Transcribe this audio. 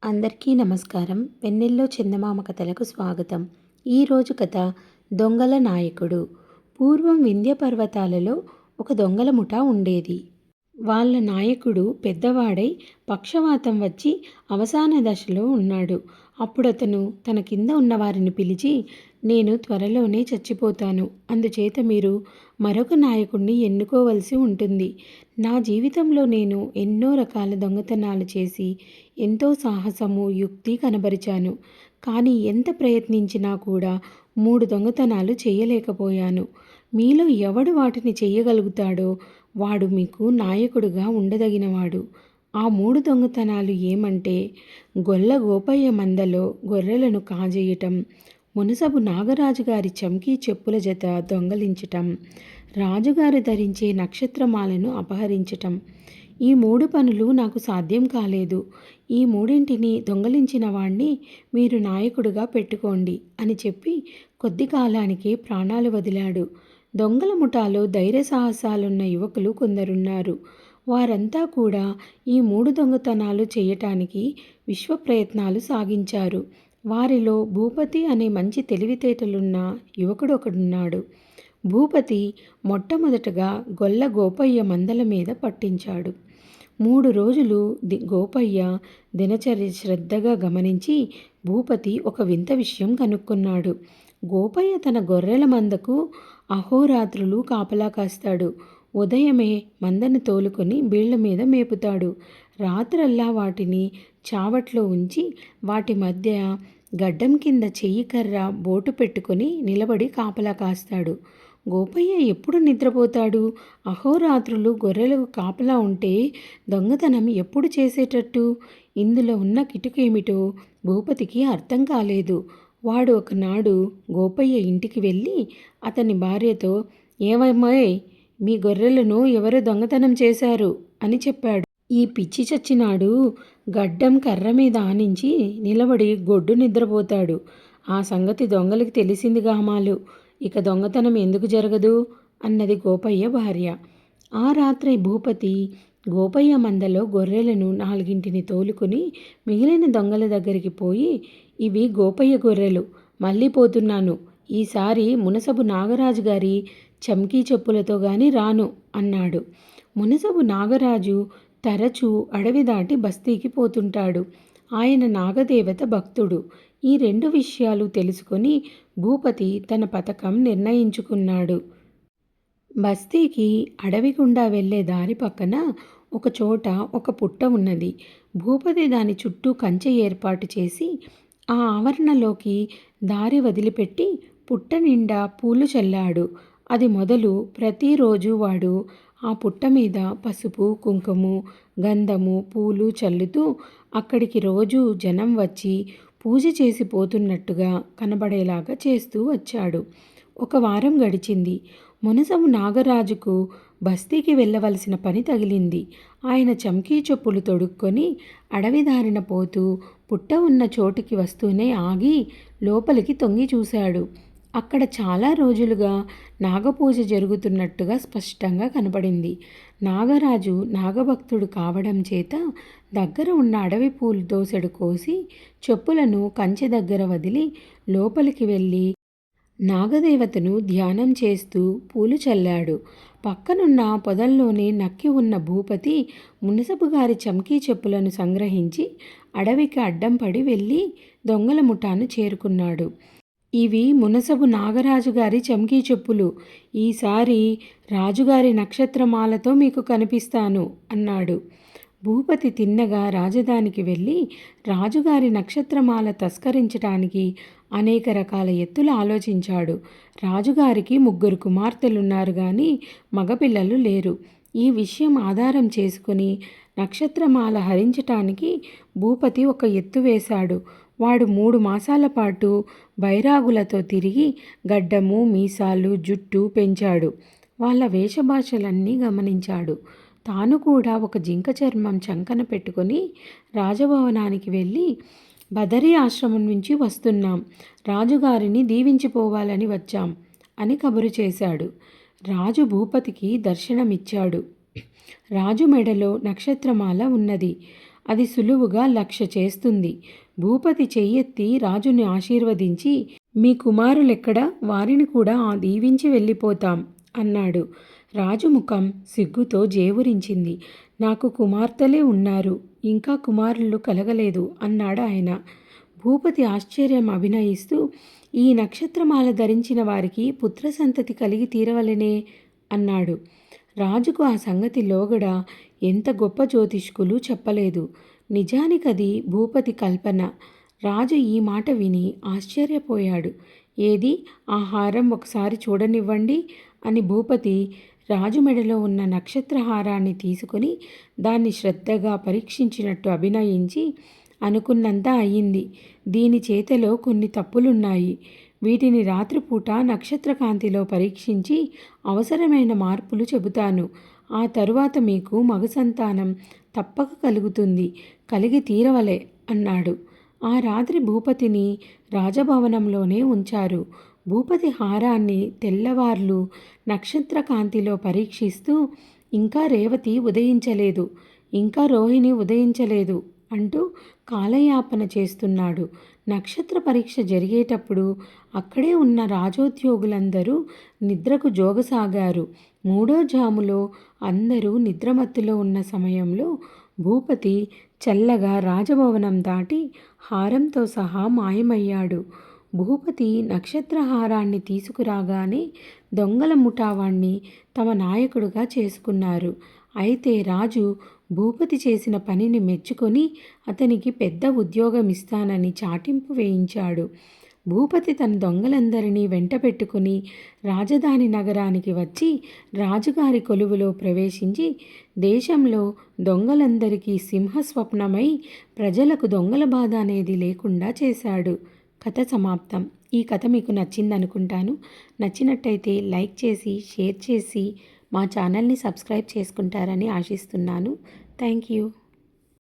అందరికీ నమస్కారం. వెన్నెల్లో చందమామ కథలకు స్వాగతం. ఈరోజు కథ దొంగల నాయకుడు. పూర్వం వింధ్య పర్వతాలలో ఒక దొంగల ముఠా ఉండేది. వాళ్ళ నాయకుడు పెద్దవాడై పక్షవాతం వచ్చి అవసాన దశలో ఉన్నాడు. అప్పుడతను తన కింద ఉన్నవారిని పిలిచి, నేను త్వరలోనే చచ్చిపోతాను. అందుచేత మీరు మరొక నాయకుడిని ఎన్నుకోవలసి ఉంటుంది. నా జీవితంలో నేను ఎన్నో రకాల దొంగతనాలు చేసి ఎంతో సాహసము, యుక్తి కనబరిచాను. కానీ ఎంత ప్రయత్నించినా కూడా 3 దొంగతనాలు చేయలేకపోయాను. మీలో ఎవడు వాటిని చెయ్యగలుగుతాడో వాడు మీకు నాయకుడుగా ఉండదగినవాడు. ఆ 3 దొంగతనాలు ఏమంటే, గొల్ల గోపయ్య మందలో గొర్రెలను కాజేయటం, మునసబు నాగరాజు గారి చమ్కీ చెప్పుల జత దొంగలించటం, రాజుగారు ధరించే నక్షత్రమాలను అపహరించటం. ఈ 3 పనులు నాకు సాధ్యం కాలేదు. ఈ మూడింటిని దొంగలించిన వాణ్ణి మీరు నాయకుడిగా పెట్టుకోండి అని చెప్పి కొద్ది కాలానికే ప్రాణాలు వదిలాడు. దొంగల ముఠాలో ధైర్య సాహసాలున్న యువకులు కొందరున్నారు. వారంతా కూడా ఈ 3 దొంగతనాలు చేయటానికి విశ్వ ప్రయత్నాలు సాగించారు. వారిలో భూపతి అనే మంచి తెలివితేటలున్న యువకుడొకడున్నాడు. భూపతి మొట్టమొదటగా గొల్ల గోపయ్య మందల మీద పట్టించాడు. 3 రోజులు గోపయ్య దినచర్య శ్రద్ధగా గమనించి భూపతి ఒక వింత విషయం కనుక్కున్నాడు. గోపయ్య తన గొర్రెల మందకు అహోరాత్రులు కాపలా కాస్తాడు. ఉదయమే మందను తోలుకొని బీళ్ల మీద మేపుతాడు. రాత్రల్లా వాటిని చావట్లో ఉంచి వాటి మధ్య గడ్డం కింద చెయ్యి కర్ర బోటు పెట్టుకొని నిలబడి కాపలా కాస్తాడు. గోపయ్య ఎప్పుడు నిద్రపోతాడు? అహోరాత్రులు గొర్రెలకు కాపలా ఉంటే దొంగతనం ఎప్పుడు చేసేటట్టు? ఇందులో ఉన్న కిటుకేమిటో భూపతికి అర్థం కాలేదు. వాడు ఒకనాడు గోపయ్య ఇంటికి వెళ్ళి అతని భార్యతో, ఏమమ్మాయ్, మీ గొర్రెలను ఎవరు దొంగతనం చేశారు అని చెప్పాడు. ఈ పిచ్చి చచ్చినాడు గడ్డం కర్ర మీద ఆనించి నిలబడి గొడ్డు నిద్రపోతాడు. ఆ సంగతి దొంగలకి తెలిసింది గామాలు. ఇక దొంగతనం ఎందుకు జరగదు అన్నది గోపయ్య భార్య. ఆ రాత్రి భూపతి గోపయ్య మందలో గొర్రెలను 4ంటిని తోలుకొని మిగిలిన దొంగల దగ్గరికి పోయి, ఇవి గోపయ్య గొర్రెలు, మళ్ళీ పోతున్నాను. ఈసారి మునసబు నాగరాజు గారి చమ్కీ చెప్పులతో గాని రాను అన్నాడు. మునసబు నాగరాజు తరచూ అడవి దాటి బస్తీకి పోతుంటాడు. ఆయన నాగదేవత భక్తుడు. ఈ 2 విషయాలు తెలుసుకొని భూపతి తన పథకం నిర్ణయించుకున్నాడు. బస్తీకి అడవి గుండా వెళ్ళే దారి పక్కన ఒక చోట ఒక పుట్ట ఉన్నది. భూపతి దాని చుట్టూ కంచె ఏర్పాటు చేసి ఆ ఆవరణలోకి దారి వదిలిపెట్టి పుట్ట నిండా పూలు చల్లాడు. అది మొదలు ప్రతిరోజు వాడు ఆ పుట్ట మీద పసుపు, కుంకుమ, గంధము, పూలు చల్లుతూ అక్కడికి రోజు జనం వచ్చి పూజ చేసి పోతున్నట్టుగా కనబడేలాగా చేస్తూ వచ్చాడు. 1 వారం గడిచింది. మునసబు నాగరాజుకు బస్తీకి వెళ్ళవలసిన పని తగిలింది. ఆయన చమ్కీ చెప్పులు తొడుక్కొని అడవి దారిన పోతూ పుట్ట ఉన్న చోటికి వస్తూనే ఆగి లోపలికి తొంగి చూశాడు. అక్కడ చాలా రోజులుగా నాగపూజ జరుగుతున్నట్టుగా స్పష్టంగా కనపడింది. నాగరాజు నాగభక్తుడు కావడం చేత దగ్గర ఉన్న అడవి పూలు దోసెడు కోసి చెప్పులను కంచె దగ్గర వదిలి లోపలికి వెళ్ళి నాగదేవతను ధ్యానం చేస్తూ పూలు చల్లాడు. పక్కనున్న పొదల్లోనే నక్కి ఉన్న భూపతి మునసబు గారి చమ్కీ చెప్పులను సంగ్రహించి అడవికి అడ్డం పడి వెళ్ళి దొంగల ముఠాను చేరుకున్నాడు. ఇవి మునసబు నాగరాజు గారి చమ్కీ చెప్పులు. ఈసారి రాజుగారి నక్షత్రమాలతో మీకు కనిపిస్తాను అన్నాడు. భూపతి తిన్నగా రాజధానికి వెళ్ళి రాజుగారి నక్షత్రమాల తస్కరించటానికి అనేక రకాల ఎత్తులు ఆలోచించాడు. రాజుగారికి 3 కుమార్తెలున్నారు గాని మగపిల్లలు లేరు. ఈ విషయం ఆధారం చేసుకుని నక్షత్రమాల హరించటానికి భూపతి ఒక ఎత్తు వేశాడు. వాడు 3 మాసాల పాటు బైరాగులతో తిరిగి గడ్డము, మీసాలు, జుట్టు పెంచాడు. వాళ్ళ వేషభాషలన్నీ గమనించాడు. తాను కూడా ఒక జింక చర్మం చంకన పెట్టుకొని రాజభవనానికి వెళ్ళి, బదరీ ఆశ్రమం నుంచి వస్తున్నాం, రాజుగారిని దీవించిపోవాలని వచ్చాం అని కబురు చేశాడు. రాజు భూపతికి దర్శనమిచ్చాడు. రాజు మెడలో నక్షత్రమాల ఉన్నది. అది సులువుగా లక్ష్య చేస్తుంది. భూపతి చెయ్యెత్తి రాజుని ఆశీర్వదించి, మీ కుమారులెక్కడా? వారిని కూడా దీవించి వెళ్ళిపోతాం అన్నాడు. రాజు ముఖం సిగ్గుతో జేవురించింది. నాకు కుమార్తెలే ఉన్నారు, ఇంకా కుమారులు కలగలేదు అన్నాడు ఆయన. భూపతి ఆశ్చర్యం అభినయిస్తూ, ఈ నక్షత్రమాల ధరించిన వారికి పుత్రసంతతి కలిగి తీరవలెనే అన్నాడు. రాజుకు ఆ సంగతి లోగడ ఎంత గొప్ప జ్యోతిష్కులు చెప్పలేదు. నిజానికది భూపతి కల్పన. రాజు ఈ మాట విని ఆశ్చర్యపోయాడు. ఏది, ఆ హారం ఒకసారి చూడనివ్వండి అని భూపతి రాజు మెడలో ఉన్న నక్షత్రహారాన్ని తీసుకుని దాన్ని శ్రద్ధగా పరీక్షించినట్టు అభినయించి, అనుకున్నంత అయ్యింది. దీని చేతిలో కొన్ని తప్పులున్నాయి. వీటిని రాత్రిపూట నక్షత్రకాంతిలో పరీక్షించి అవసరమైన మార్పులు చెబుతాను. ఆ తరువాత మీకు మగ సంతానం తప్పక కలుగుతుంది, కలిగి తీరవలే అన్నాడు. ఆ రాత్రి భూపతిని రాజభవనంలోనే ఉంచారు. భూపతి హారాన్ని తెల్లవార్లు నక్షత్రకాంతిలో పరీక్షిస్తూ, ఇంకా రేవతి ఉదయించలేదు, ఇంకా రోహిణి ఉదయించలేదు అంటూ కాలయాపన చేస్తున్నాడు. నక్షత్ర పరీక్ష జరిగేటప్పుడు అక్కడే ఉన్న రాజోద్యోగులందరూ నిద్రకు జోగసాగారు. మూడో జాములో అందరూ నిద్రమత్తులో ఉన్న సమయంలో భూపతి చల్లగా రాజభవనం దాటి హారంతో సహా మాయమయ్యాడు. భూపతి నక్షత్రహారాన్ని తీసుకురాగానే దొంగల ముఠావాణ్ణి తమ నాయకుడుగా చేసుకున్నారు. అయితే రాజు భూపతి చేసిన పనిని మెచ్చుకొని అతనికి పెద్ద ఉద్యోగం ఇస్తానని చాటింపు వేయించాడు. భూపతి తన దొంగలందరినీ వెంట పెట్టుకుని రాజధాని నగరానికి వచ్చి రాజుగారి కొలువులో ప్రవేశించి దేశంలో దొంగలందరికీ సింహస్వప్నమై ప్రజలకు దొంగల బాధ అనేది లేకుండా చేశాడు. కథ సమాప్తం. ఈ కథ మీకు నచ్చిందనుకుంటాను. నచ్చినట్టయితే లైక్ చేసి, షేర్ చేసి మా ఛానల్ని సబ్స్క్రైబ్ చేసుకుంటారని ఆశిస్తున్నాను. Thank you.